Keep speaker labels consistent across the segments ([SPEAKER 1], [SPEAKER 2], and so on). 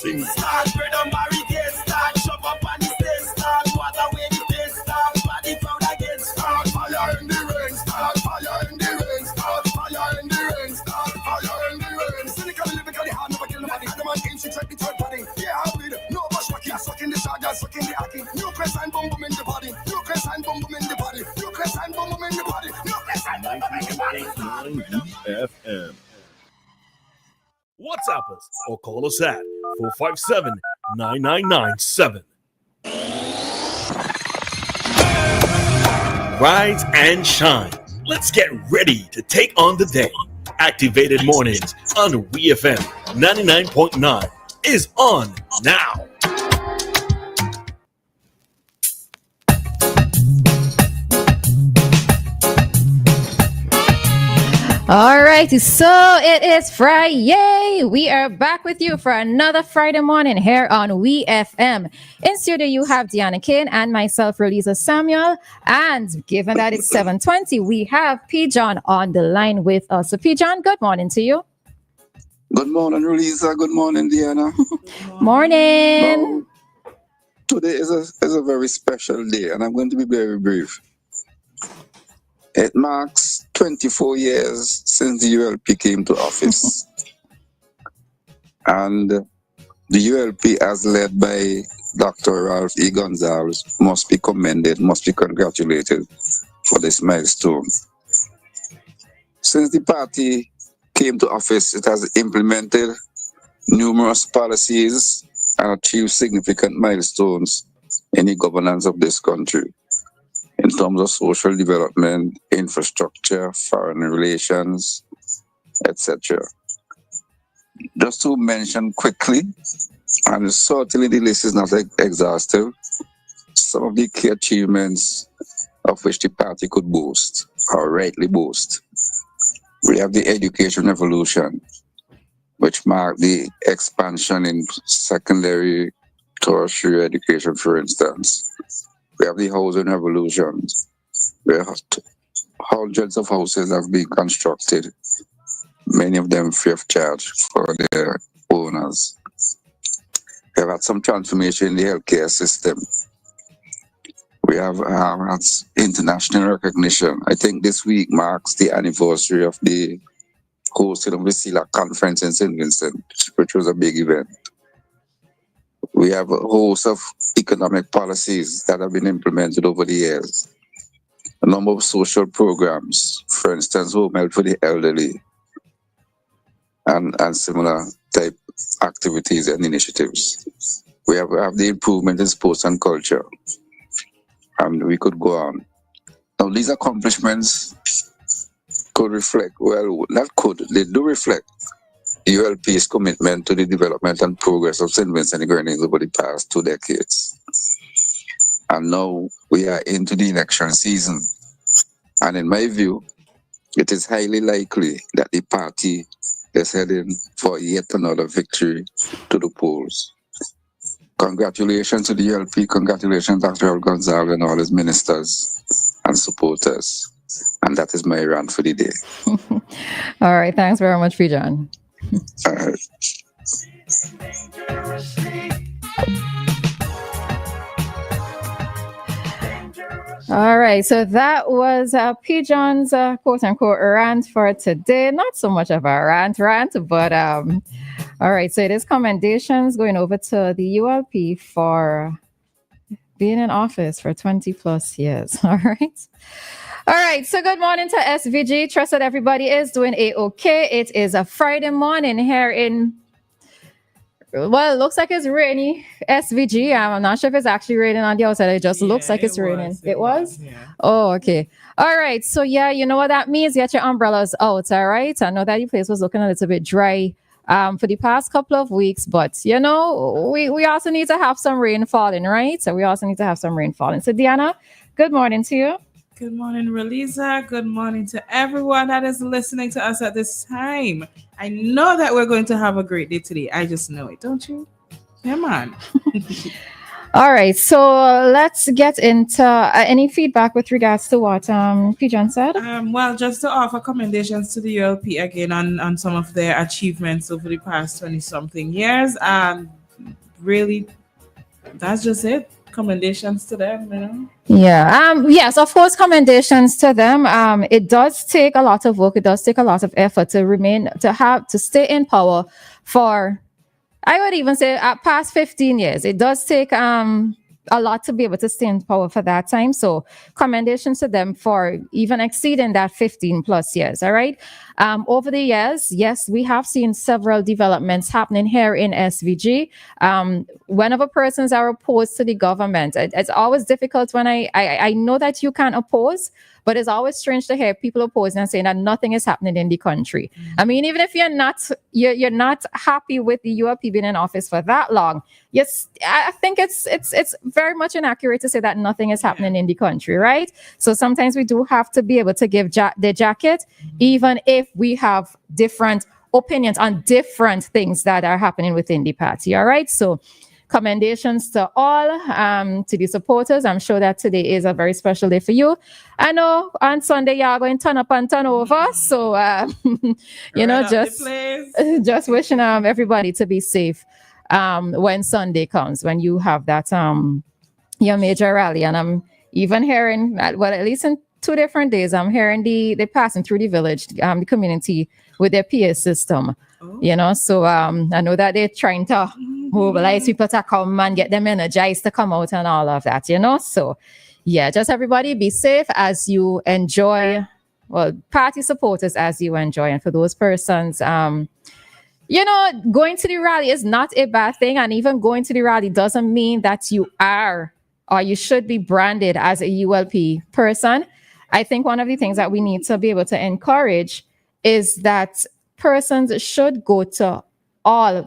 [SPEAKER 1] sing. Start brother Marigate, start shove up on the stage, start water away the face, start body proud again, start fire in the rain, start fire in the rain, start fire in the rain, start fire in the rain. Cynically, lyrically, hard, never kill nobody. And the man came, she tried the third party. Yeah, I read, no bush back here, sucking the shag, sucking the ackee. Nucleus and boom boom in the body, nucleus and boom boom in the body, nucleus and boom boom in the body, nucleus and boom boom in the body.
[SPEAKER 2] WEFM. WhatsApp us or call us at 457-9997. Rise and shine. Let's get ready to take on the day. Activated Mornings on WEFM 99.9 is on now.
[SPEAKER 3] All right, so it is Friday. We are back with you for another Friday morning here on WEFM. In studio, you have Dianna, Cain, and myself, Roleza Samuel. And given that it's 7:20, we have Peejohn on the line with us. So, Peejohn, good morning to you.
[SPEAKER 4] Good morning, Roleza. Good morning, Dianna.
[SPEAKER 3] Morning.
[SPEAKER 4] Today is a very special day, and I'm going to be very brief. It marks 24 years since the ULP came to office. And the ULP, as led by Dr. Ralph E. Gonzalez, must be commended, must be congratulated for this milestone. Since the party came to office, it has implemented numerous policies and achieved significant milestones in the governance of this country, in terms of social development, infrastructure, foreign relations, etc. Just to mention quickly, and certainly the list is not exhaustive, some of the key achievements of which the party could boast, or rightly boast. We have the education revolution, which marked the expansion in secondary, tertiary education, for instance. We have the housing revolution, where hundreds of houses have been constructed, many of them free of charge for their owners. We have had some transformation in the healthcare system. We have international recognition. I think this week marks the anniversary of the hosting of the CELAC conference in St. Vincent, which was a big event. We have a host of economic policies that have been implemented over the years. A number of social programs, for instance, home health for the elderly, and similar type activities and initiatives. We have the improvement in sports and culture, and we could go on. Now, these accomplishments could reflect, they do reflect ULP's commitment to the development and progress of St. Vincent and Grenadines over the past 2 decades. And now we are into the election season. And in my view, it is highly likely that the party is heading for yet another victory to the polls. Congratulations to the ULP, congratulations to Dr. Gonzalez and all his ministers and supporters. And that is my rant for the day.
[SPEAKER 3] All right, thanks very much, Peejohn. All right, so that was Peejohn's quote-unquote rant for today. Not so much of a rant, but all right, so it is commendations going over to the ULP for being in office for 20 plus years. All right. All right, so good morning to SVG. Trust that everybody is doing A-okay. It is a Friday morning here in, well, it looks like it's rainy. SVG, I'm not sure if it's actually raining on the outside. It just looks like it's raining. It was? Yeah. Oh, okay. All right, so yeah, you know what that means? Get your umbrellas out, all right? I know that your place was looking a little bit dry for the past couple of weeks, but you know, we also need to have some rain falling, right? So we also need to have some rain falling. So Dianna, good morning to you.
[SPEAKER 5] Good morning, Roleza. Good morning to everyone that is listening to us at this time. I know that we're going to have a great day today. I just know it, don't you? Yeah, man.
[SPEAKER 3] All right, so let's get into any feedback with regards to what Peejohn said.
[SPEAKER 5] Well, just to offer commendations to the ULP again on some of their achievements over the past 20-something years. really, that's just it. Commendations to them, you know.
[SPEAKER 3] Yeah. Yes, of course, commendations to them. It does take a lot of work. It does take a lot of effort to stay in power for, I would even say, past 15 years. It does take a lot to be able to stay in power for that time. So commendations to them for even exceeding that 15 plus years. All right. Over the years, yes, we have seen several developments happening here in SVG. Whenever persons are opposed to the government, it's always difficult when I know that you can oppose, but it's always strange to hear people opposing and saying that nothing is happening in the country. I mean, even if you're not happy with the ULP being in office for that long, yes, I think it's very much inaccurate to say that nothing is happening in the country, right? So sometimes we do have to be able to give the jacket, even if we have different opinions on different things that are happening within the party. All right. So commendations to all, to the supporters. I'm sure that today is a very special day for you. I know on Sunday you're going to turn up and turn over. So, just wishing everybody to be safe when Sunday comes, when you have that your major rally. And I'm even hearing, at least in 2 different days, I'm hearing they passing through the village, the community with their PA system. So I know that they're trying to mobilize people to come and get them energized to come out and all of that, So yeah, just everybody be safe as you enjoy, party supporters as you enjoy. And for those persons, going to the rally is not a bad thing. And even going to the rally doesn't mean that you are or you should be branded as a ULP person. I think one of the things that we need to be able to encourage is that persons should go to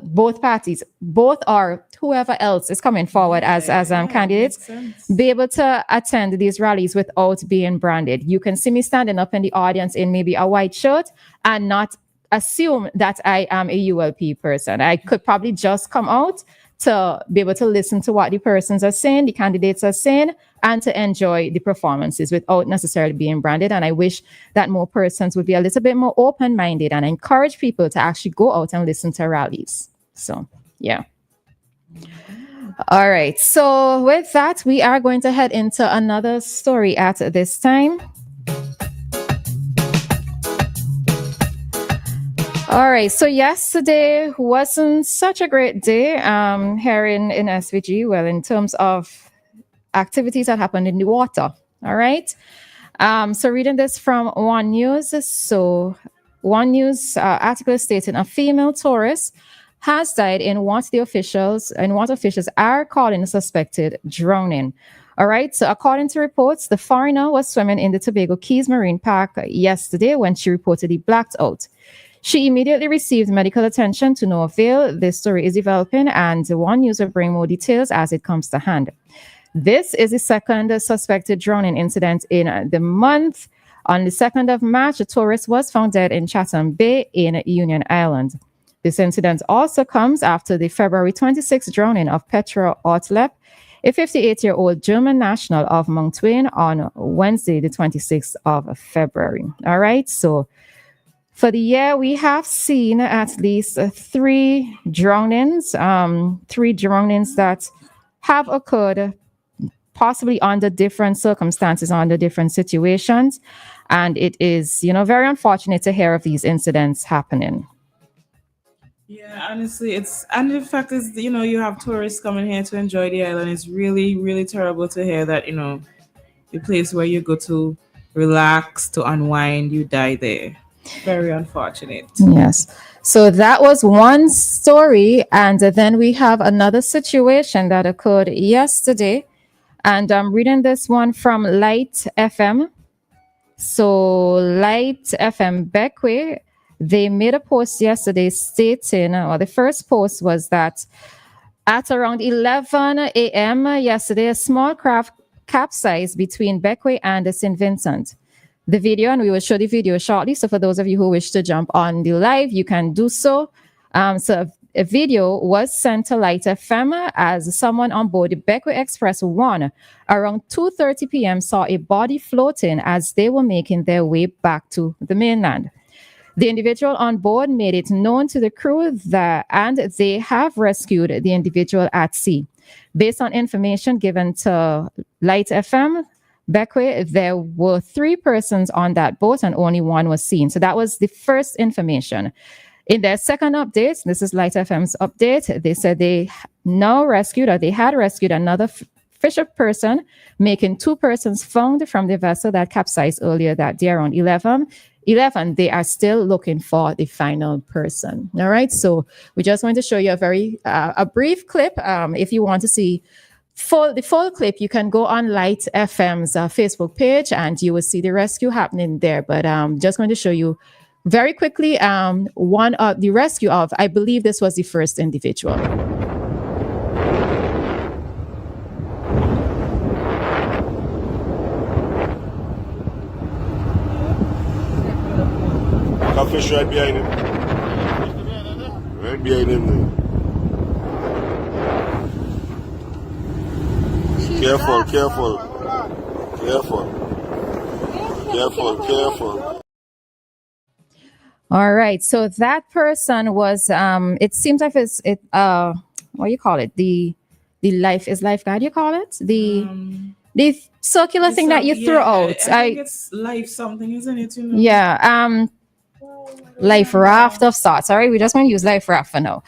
[SPEAKER 3] both parties, both or whoever else is coming forward as candidates, be able to attend these rallies without being branded. You can see me standing up in the audience in maybe a white shirt and not assume that I am a ULP person. I could probably just come out to be able to listen to what the persons are saying, the candidates are saying, and to enjoy the performances without necessarily being branded. And I wish that more persons would be a little bit more open-minded and encourage people to actually go out and listen to rallies. So, yeah. All right. So with that, we are going to head into another story at this time. All right. So yesterday wasn't such a great day here in SVG. Well, in terms of activities that happened in the water. All right. So reading this from One News. So One News article stating a female tourist has died in what officials are calling a suspected drowning. All right. So according to reports, the foreigner was swimming in the Tobago Keys Marine Park yesterday when she reportedly blacked out. She immediately received medical attention to no avail. This story is developing, and One News will bring more details as it comes to hand. This is the second suspected drowning incident in the month. On the 2nd of March, a tourist was found dead in Chatham Bay in Union Island. This incident also comes after the February 26th drowning of Petra Ortlep, a 58-year-old German national of Mount Twain, on Wednesday, the 26th of February. All right, so for the year, we have seen at least 3 drownings, that have occurred possibly under different circumstances, under different situations. And it is, very unfortunate to hear of these incidents happening.
[SPEAKER 5] Yeah, honestly, and the fact is, you have tourists coming here to enjoy the island. It's really, really terrible to hear that, the place where you go to relax, to unwind, you die there. Very unfortunate.
[SPEAKER 3] Yes. So that was one story. And then we have another situation that occurred yesterday. And I'm reading this one from Light FM. So Light FM Beckway, they made a post yesterday stating, or the first post was that at around 11 a.m. yesterday, a small craft capsized between Beckway and St. Vincent. The video, and we will show the video shortly. So for those of you who wish to jump on the live, you can do so. So a video was sent to Light FM as someone on board the Beckway Express 1 around 2:30 p.m. saw a body floating as they were making their way back to the mainland. The individual on board made it known to the crew and they have rescued the individual at sea. Based on information given to Light FM, Beckway, there were 3 persons on that boat and only one was seen. So that was the first information. In their second update, this is Light FM's update, they said they had rescued another fisher person, making 2 persons found from the vessel that capsized earlier that day around 11. They are still looking for the final person. All right, so we just want to show you a brief clip. If you want to see the full clip, you can go on Light FM's Facebook page and you will see the rescue happening there. But just going to show you very quickly one of the rescue of, I believe this was the first individual.
[SPEAKER 6] A fish right behind him. Right behind him. Careful, careful. Careful. Careful, careful.
[SPEAKER 3] All right. So that person was it seems like what do you call it? The lifeguard, you call it? The circular thing that you throw out.
[SPEAKER 5] I think it's life something, isn't it? You know?
[SPEAKER 3] Yeah. Life raft of sorts. All right, we just want to use life raft for now.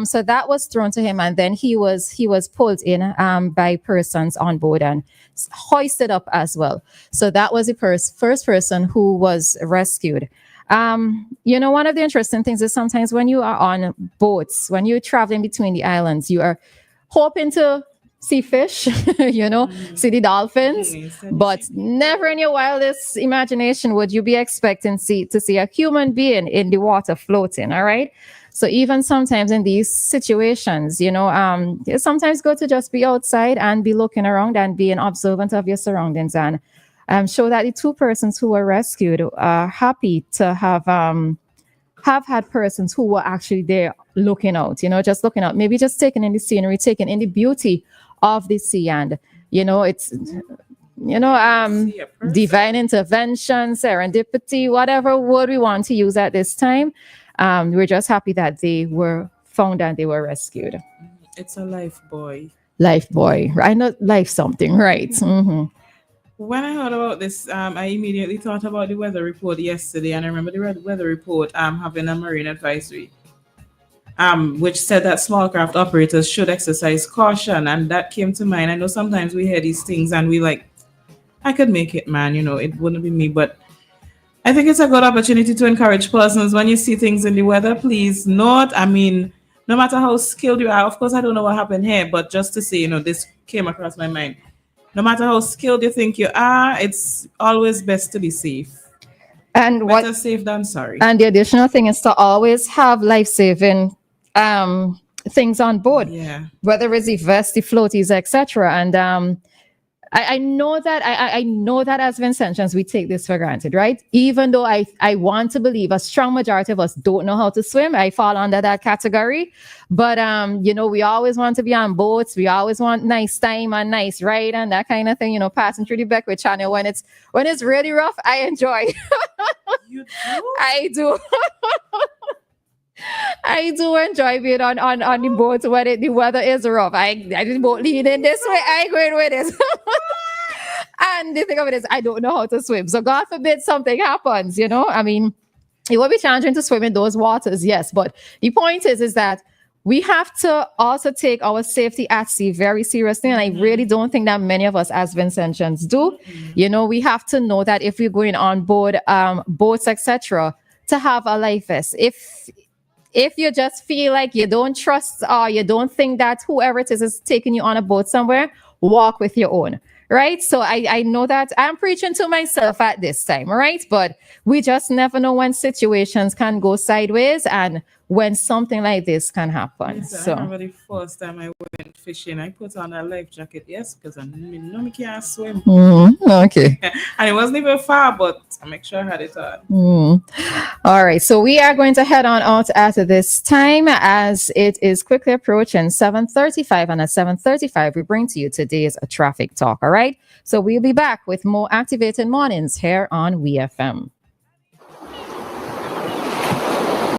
[SPEAKER 3] So that was thrown to him, and then he was pulled in by persons on board and hoisted up as well. So that was the first person who was rescued. One of the interesting things is sometimes when you are on boats, when you're traveling between the islands, you are hoping to see fish, see the dolphins, but never in your wildest imagination would you be expecting to see a human being in the water floating. All right. So even sometimes in these situations, it's sometimes good to just be outside and be looking around and being observant of your surroundings, and show that the 2 persons who were rescued are happy to have had persons who were actually there looking out, just looking out, maybe just taking in the scenery, taking in the beauty of the sea. And it's divine intervention, serendipity, whatever word we want to use at this time. We're just happy that they were found and they were rescued.
[SPEAKER 5] It's a life boy.
[SPEAKER 3] I know life something, right? Mm-hmm.
[SPEAKER 5] When I heard about this, I immediately thought about the weather report yesterday, and I remember the weather report having a marine advisory, which said that small craft operators should exercise caution, and that came to mind. I know sometimes we hear these things and we like, I could make it, man, it wouldn't be me, but I think it's a good opportunity to encourage persons when you see things in the weather, please note. I mean, no matter how skilled you are, of course, I don't know what happened here, but just to say, this came across my mind. No matter how skilled you think you are, it's always best to be safe.
[SPEAKER 3] And
[SPEAKER 5] better safe than sorry.
[SPEAKER 3] And the additional thing is to always have life-saving things on board.
[SPEAKER 5] Yeah.
[SPEAKER 3] Whether it's the vest, the floaties, etc. And I know that I know that as Vincentians we take this for granted, right? Even though I want to believe a strong majority of us don't know how to swim, I fall under that category. But we always want to be on boats. We always want nice time and nice ride and that kind of thing. Passing through the Beckway Channel when it's really rough, I enjoy.
[SPEAKER 5] You do?
[SPEAKER 3] I do. I do enjoy being on the boat when the weather is rough. I just boat leaning this way. I going with it. And the thing of it is, I don't know how to swim. So God forbid something happens, I mean, it will be challenging to swim in those waters, yes. But the point is that we have to also take our safety at sea very seriously. And I really don't think that many of us as Vincentians do. We have to know that if we're going on board boats, etc., to have a life vest. If you just feel like you don't trust or you don't think that whoever it is taking you on a boat somewhere, walk with your own, right? So I know that I'm preaching to myself at this time, right? But we just never know when situations can go sideways and when something like this can happen.
[SPEAKER 5] Yes, I remember the first time I went fishing, I put on a life jacket, yes, because I know I can't swim.
[SPEAKER 3] Okay.
[SPEAKER 5] And it wasn't even far, but I make sure I had it on.
[SPEAKER 3] All right. So we are going to head on out at this time as it is quickly approaching 7:35. And at 7:35, we bring to you today's traffic talk. All right. So we'll be back with more activated mornings here on WEFM.